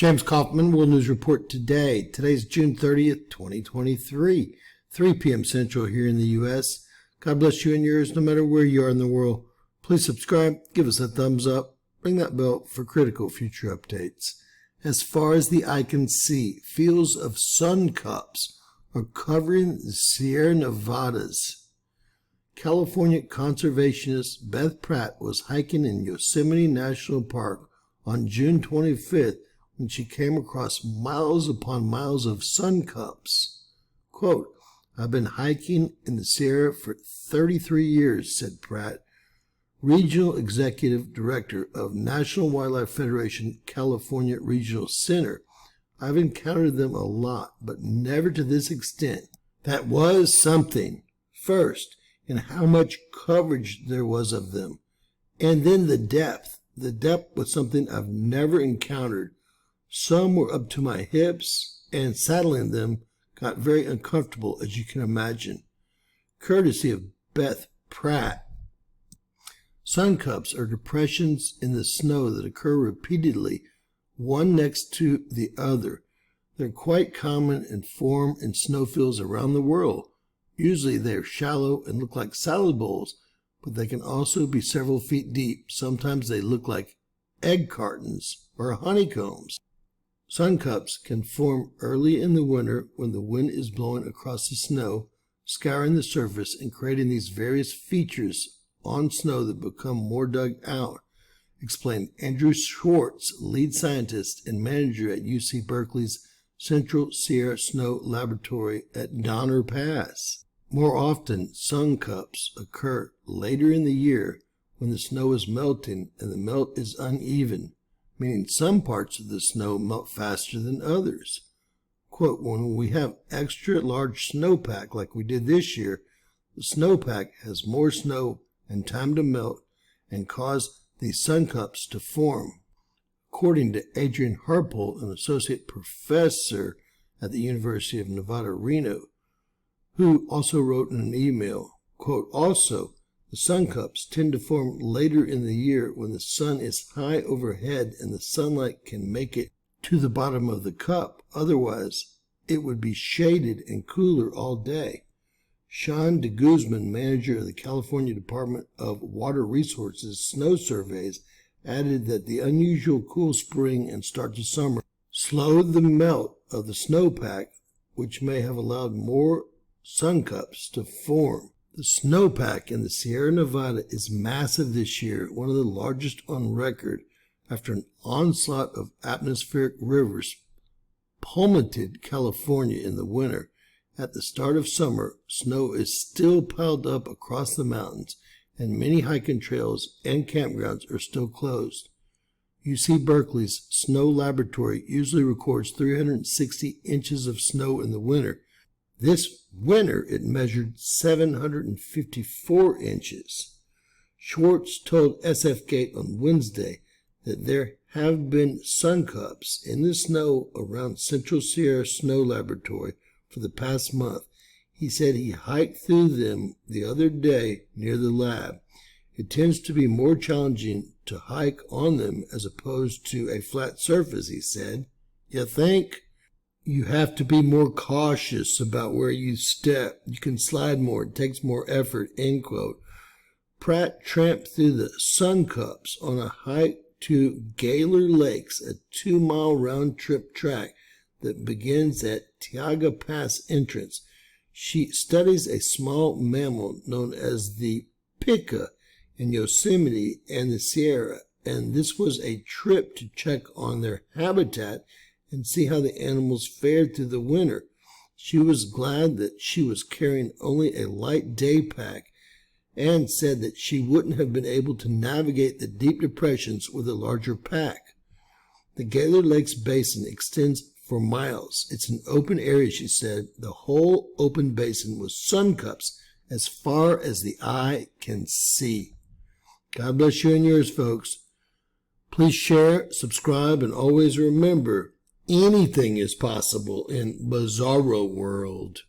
James Kaufman, World News Report today. Today's June 30th, 2023, 3 p.m. Central here in the U.S. God bless you and yours no matter where you are in the world. Please subscribe, give us a thumbs up, ring that bell for critical future updates. As far as the eye can see, fields of Suncups are covering the Sierra Nevadas. California conservationist Beth Pratt was hiking in Yosemite National Park on June 25th when she came across miles upon miles of Suncups. Quote, "I've been hiking in the Sierra for 33 years, said Pratt, Regional Executive Director of National Wildlife Federation California Regional Center. I've encountered them a lot, but never to this extent. That was something. First, in how much coverage there was of them. And then the depth. The depth was something I've never encountered. Some were up to my hips, and saddling them got very uncomfortable, as you can imagine." Courtesy of Beth Pratt. Suncups are depressions in the snow that occur repeatedly, one next to the other. They're quite common and form in snowfields around the world. Usually they are shallow and look like salad bowls, but they can also be several feet deep. Sometimes they look like egg cartons or honeycombs. Suncups can form early in the winter when the wind is blowing across the snow, scouring the surface and creating these various features on snow that become more dug out, explained Andrew Schwartz, lead scientist and manager at UC Berkeley's Central Sierra Snow Laboratory at Donner Pass. More often, Suncups occur later in the year when the snow is melting and the melt is uneven, meaning some parts of the snow melt faster than others. Quote, "When we have extra large snowpack like we did this year, the snowpack has more snow and time to melt and cause these Suncups to form." According to Adrian Harpole, an associate professor at the University of Nevada, Reno, who also wrote in an email, quote, "Also, the Suncups tend to form later in the year when the sun is high overhead and the sunlight can make it to the bottom of the cup. Otherwise, it would be shaded and cooler all day." Sean de Guzman, manager of the California Department of Water Resources Snow Surveys, added that the unusual cool spring and start to summer slowed the melt of the snowpack, which may have allowed more Suncups to form. The snowpack in the Sierra Nevada is massive this year, one of the largest on record, after an onslaught of atmospheric rivers plummeted California in the winter. At the start of summer, snow is still piled up across the mountains, and many hiking trails and campgrounds are still closed. UC Berkeley's Snow Laboratory usually records 360 inches of snow in the winter. This winter, it measured 754 inches. Schwartz told SF Gate on Wednesday that there have been Suncups in the snow around Central Sierra Snow Laboratory for the past month. He said he hiked through them the other day near the lab. It tends to be more challenging to hike on them as opposed to a flat surface, he said. "You think? You have to be more cautious about where you step. You can slide more. It takes more effort," end quote. Pratt tramped through the Suncups on a hike to Gaylor Lakes, a 2-mile round-trip track that begins at Tioga Pass entrance. She studies a small mammal known as the pika in Yosemite and the Sierra, and this was a trip to check on their habitat and see how the animals fared through the winter. She was glad that she was carrying only a light day pack and said that she wouldn't have been able to navigate the deep depressions with a larger pack. The Gaylor Lakes Basin extends for miles. It's an open area, she said. The whole open basin was Suncups as far as the eye can see. God bless you and yours, folks. Please share, subscribe, and always remember, anything is possible in Bizarro World.